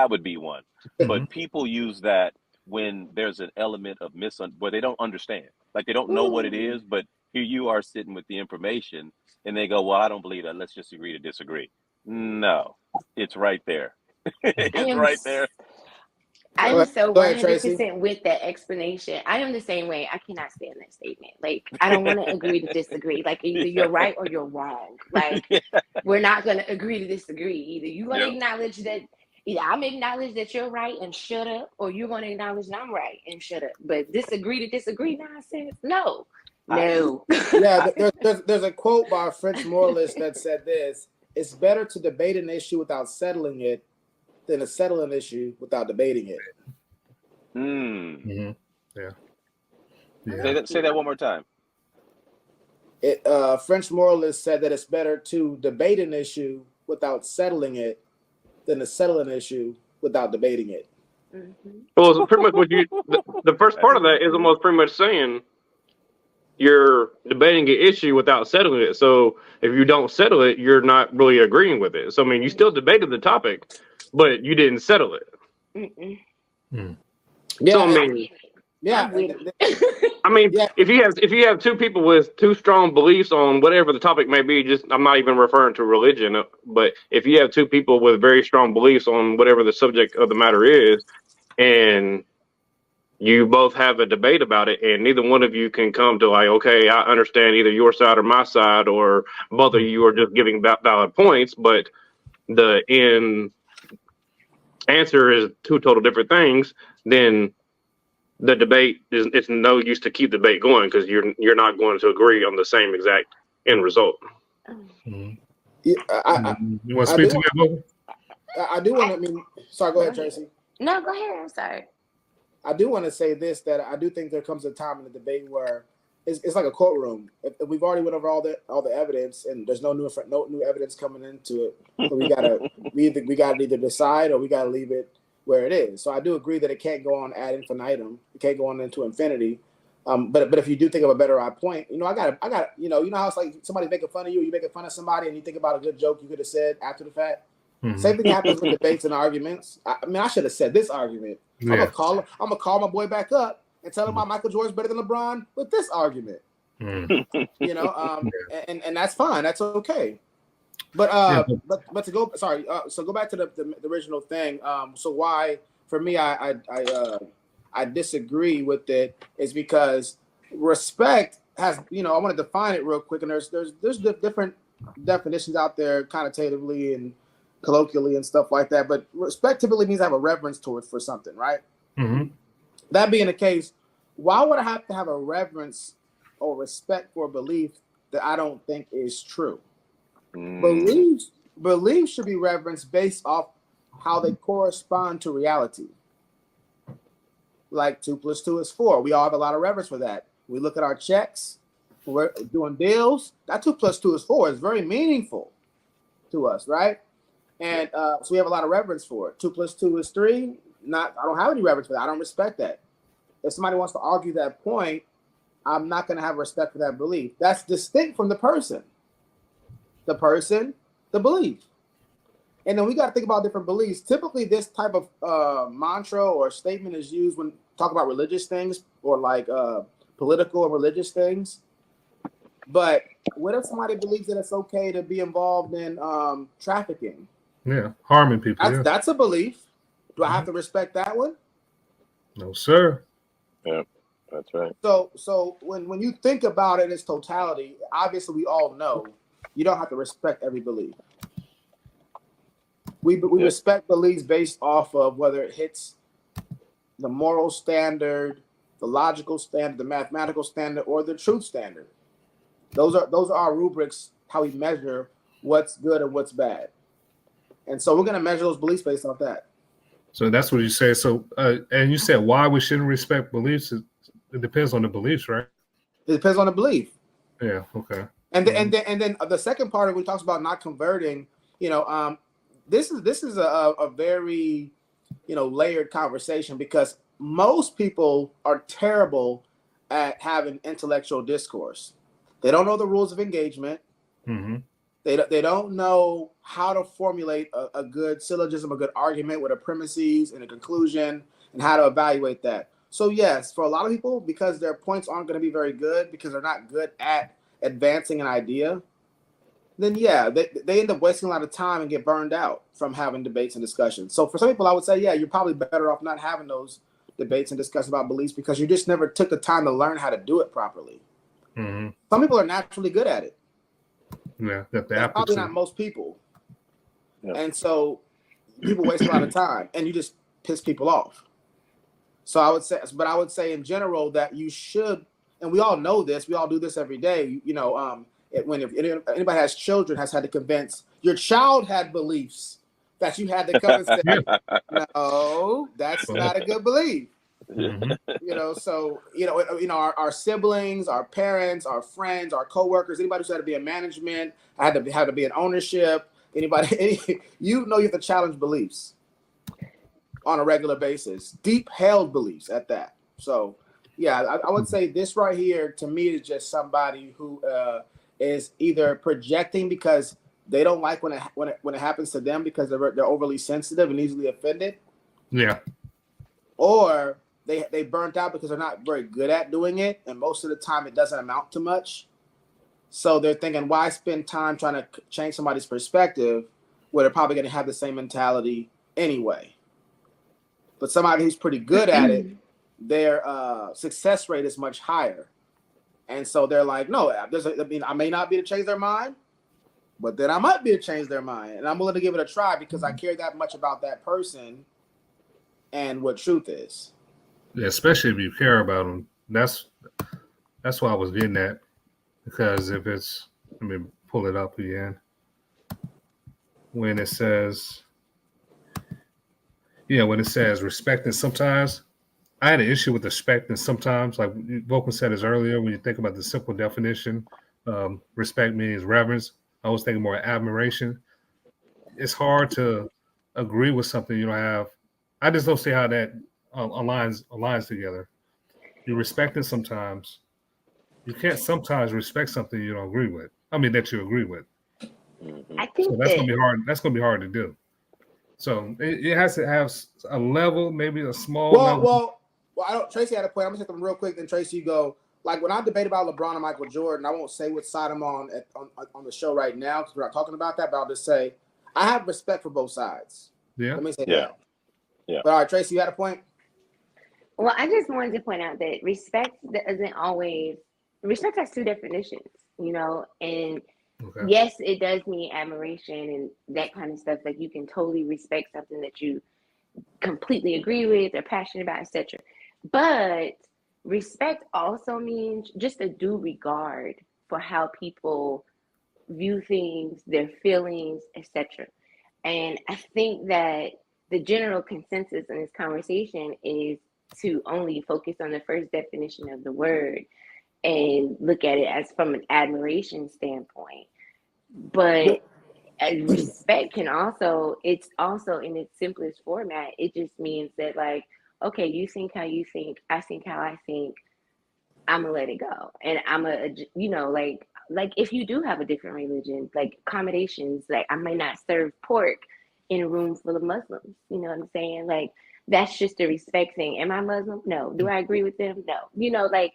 that would be one. Mhm. But people use that when there's an element of where they don't understand, like they don't know what it is, but here you are sitting with the information, and they go, "Well, I don't believe that. Let's just agree to disagree." No, it's right there. I It's am right there. I Go Go am ahead. ahead, so go ahead, Tracy. 100% with that explanation. I am the same way. I cannot stand that statement. Like, I don't want to agree to disagree. Like, either you're right or you're wrong. Like, Yeah. we're not going to agree to disagree. Either you're going to Yep. acknowledge that, either I'm acknowledge that you're right and shut up, or you're going to acknowledge that I'm right and shut up. But disagree to disagree nonsense? No. No. Yeah, there's a quote by a French moralist that said this: "It's better to debate an issue without settling it than to settle an issue without debating it." Mm. Mm-hmm. Yeah. Say that one more time. French moralist said that it's better to debate an issue without settling it than to settle an issue without debating it. Mm-hmm. Well, so pretty much the first part of that is almost pretty much saying you're debating an issue without settling it. So if you don't settle it, you're not really agreeing with it. So I mean, you still debated the topic, but you didn't settle it. Mm-mm. So Yeah, I mean, yeah, I'm with it. yeah. if you have two people with two strong beliefs on whatever the topic may be, just I'm not even referring to religion, but if you have two people with very strong beliefs on whatever the subject of the matter is, and you both have a debate about it, and neither one of you can come to like, okay, I understand either your side or my side, or both of you are just giving valid points, but the end answer is two total different things, then the debate is it's no use to keep the debate going because you're not going to agree on the same exact end result. Yeah, You want to I speak do. to that? I do want to. I mean, sorry. Go ahead, Tracy. No, go ahead. I'm sorry. I do want to say this, that I do think there comes a time in the debate where it's like a courtroom. If we've already went over all the evidence and there's no new evidence coming into it, so we gotta either decide or we gotta leave it where it is. So I do agree that it can't go on ad infinitum. It can't go on into infinity. But if you do think of a better point, I got you know how it's like somebody making fun of you, you making fun of somebody, and you think about a good joke you could have said after the fact. Mm-hmm. Same thing happens with debates and arguments. I mean, I should have said this argument. Yeah. I'm gonna call my boy back up and tell him why Michael Jordan's better than LeBron with this argument. And that's fine. That's okay. But to go, sorry. So go back to the original thing. So why, for me, I disagree with it is because respect has, I want to define it real quick. And there's different definitions out there, connotatively and colloquially and stuff like that. But respect typically means I have a reverence for something, right? Mm-hmm. That being the case, why would I have to have a reverence or respect for a belief that I don't think is true? Beliefs should be reverenced based off how they correspond to reality. Like 2 + 2 is 4. We all have a lot of reverence for that. We look at our checks, we're doing deals. That 2 + 2 is 4. It's very meaningful to us, right? And so we have a lot of reverence for it. 2 + 2 is 3. I don't have any reverence for that. I don't respect that. If somebody wants to argue that point, I'm not going to have respect for that belief. That's distinct from the person. The person, the belief. And then we got to think about different beliefs. Typically, this type of mantra or statement is used when talk about religious things or like political and religious things. But what if somebody believes that it's okay to be involved in trafficking? Yeah, harming people. That's a belief. Do I have to respect that one? No, sir. Yeah, that's right. So when you think about it as totality, obviously we all know you don't have to respect every belief. We respect beliefs based off of whether it hits the moral standard, the logical standard, the mathematical standard, or the truth standard. Those are our rubrics, how we measure what's good and what's bad. And so we're going to measure those beliefs based off that. So that's what you say. So, and you said why we shouldn't respect beliefs. It depends on the beliefs, right? It depends on the belief. Yeah. Okay. And then the second part of it, we talks about not converting. This is a very layered conversation because most people are terrible at having intellectual discourse. They don't know the rules of engagement. Mm-hmm. They don't know how to formulate a good syllogism, a good argument with a premises and a conclusion, and how to evaluate that. So yes, for a lot of people, because their points aren't going to be very good because they're not good at advancing an idea, then yeah, they end up wasting a lot of time and get burned out from having debates and discussions. So for some people, I would say, yeah, you're probably better off not having those debates and discussions about beliefs because you just never took the time to learn how to do it properly. Mm-hmm. Some people are naturally good at it. Yeah, That's probably not most people. Yeah. And so people waste a lot of time and you just piss people off. So I would say in general that you should, and we all know this, we all do this every day. You know, if anybody has children, has had to convince your child had beliefs that you had to come and say, no, that's not a good belief. Mm-hmm. You know, so our siblings, our parents, our friends, our coworkers, anybody who's had to be in management, had to be in ownership, you have to challenge beliefs on a regular basis, deep held beliefs at that. So yeah, I would say this right here to me is just somebody who is either projecting because they don't like when it happens to them because they're overly sensitive and easily offended. Yeah. Or they burnt out because they're not very good at doing it, and most of the time it doesn't amount to much. So they're thinking, why spend time trying to change somebody's perspective where they're probably going to have the same mentality anyway? But somebody who's pretty good at it, their success rate is much higher. And so they're like, no, I may not be able to change their mind, but then I might be able to change their mind. And I'm willing to give it a try because I care that much about that person and what truth is. Yeah, especially if you care about them. That's what I was getting at. Because if it's, let me pull it up again. When it says respecting sometimes, I had an issue with respecting sometimes. Like Vulcan said this earlier, when you think about the simple definition, respect means reverence. I was thinking more admiration. It's hard to agree with something you don't have. I just don't see how that aligns together. You respect it sometimes. You can't sometimes respect something you don't agree with. I mean, that you agree with. I think so that's gonna be hard. That's gonna be hard to do. So it has to have a level, maybe a small level. Well, Tracy had a point. I'm gonna hit them real quick. Then Tracy, you go. Like when I debate about LeBron and Michael Jordan, I won't say what side I'm on the show right now because we're not talking about that. But I'll just say I have respect for both sides. Yeah. Let me say Yeah. that. Yeah. But all right, Tracy, you had a point. Well, I just wanted to point out that respect has two definitions, and Okay. yes, it does mean admiration and that kind of stuff. Like you can totally respect something that you completely agree with or passionate about, etc. But respect also means just a due regard for how people view things, their feelings, etc. And I think that the general consensus in this conversation is to only focus on the first definition of the word and look at it as from an admiration standpoint. But respect it's also in its simplest format. It just means that, like, okay, you think how you think, I think how I think, I'm gonna let it go. And like if you do have a different religion, like accommodations, like I may not serve pork in a room full of Muslims. You know what I'm saying? Like that's just a respect thing. Am I Muslim? No. Do I agree with them? No. Like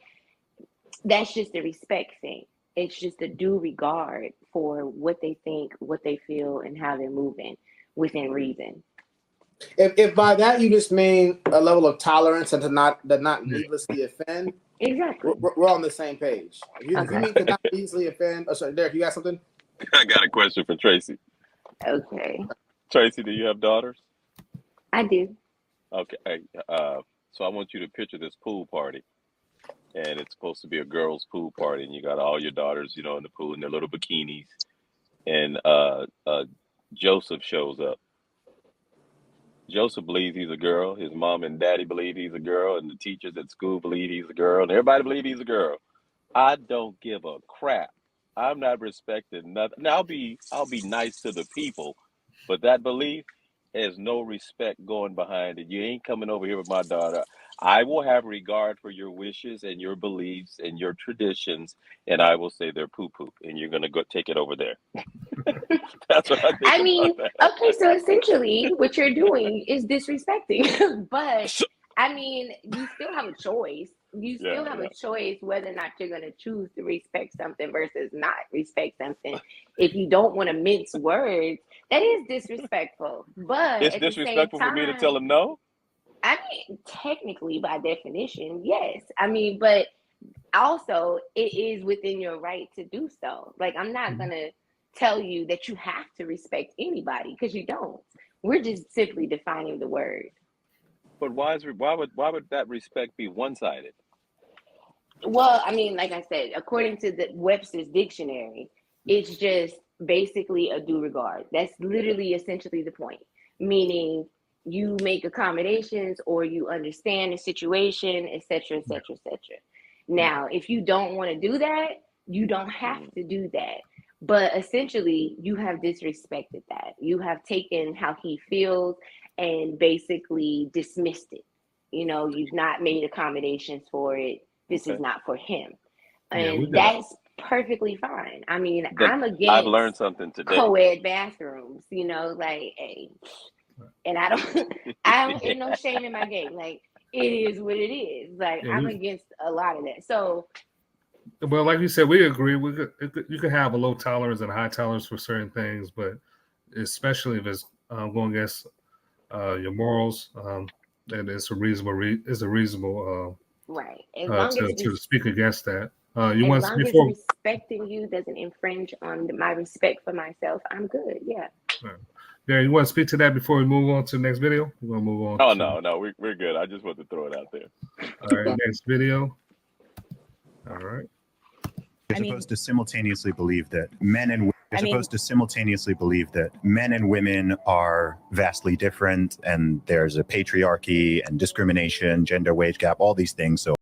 that's just a respect thing. It's just a due regard for what they think, what they feel, and how they're moving within reason. If by that you just mean a level of tolerance and to not needlessly offend, exactly, we're on the same page. If you mean to not needlessly offend, sorry, Derek, you got something? I got a question for Tracy. Okay. Tracy, do you have daughters? I do. Okay. So I want you to picture this pool party. And it's supposed to be a girls' pool party, and you got all your daughters, in the pool in their little bikinis. And Joseph shows up. Joseph believes he's a girl. His mom and daddy believe he's a girl, and the teachers at school believe he's a girl, and everybody believes he's a girl. I don't give a crap. I'm not respecting nothing. Now, I'll be nice to the people, but that belief, there's no respect going behind it. You ain't coming over here with my daughter. I will have regard for your wishes and your beliefs and your traditions, and I will say they're poo-poo, and you're gonna go take it over there. That's what I think I mean, about that. okay, so essentially what you're doing is disrespecting. But So, I mean, you still have a choice. You still yeah, have yeah. a choice whether or not you're going to choose to respect something versus not respect something. If you don't want to mince words, that is disrespectful. But It's at the same disrespectful for me to tell time, them no. I mean, technically, by definition, yes. I mean, but also, it is within your right to do so. Like, I'm not going to tell you that you have to respect anybody because you don't. We're just simply defining the word. But why would that respect be one-sided? Well, I mean, like I said, according to the Webster's dictionary, it's just basically a due regard. That's literally essentially the point, meaning you make accommodations or you understand the situation, et cetera, et cetera, et cetera. Now, if you don't want to do that, you don't have to do that. But essentially, you have disrespected that. You have taken how he feels and basically dismissed it. You know, you've not made accommodations for it. This is Okay. not for him. Yeah, we And got. that's perfectly fine. I mean, Then I'm I've against learned something today. co-ed bathrooms, you know, like, hey, and I don't, ain't no shame in my game. Like, it is what it is. Like, Yeah, I'm against a lot of that. So, well, like you said, we agree. You could have a low tolerance and a high tolerance for certain things, but especially if it's going against your morals, and it's a reasonable right. to speak against that. You As want long as before? respecting you doesn't infringe on my respect for myself, I'm good. Yeah. Yeah, you want to speak to that before we move on to the next video? You want to move on Oh to no, we're good. I just want to throw it out there. all right, next video. All right. You're supposed to simultaneously believe that men and women are vastly different, and there's a patriarchy and discrimination, gender wage gap, all these things. So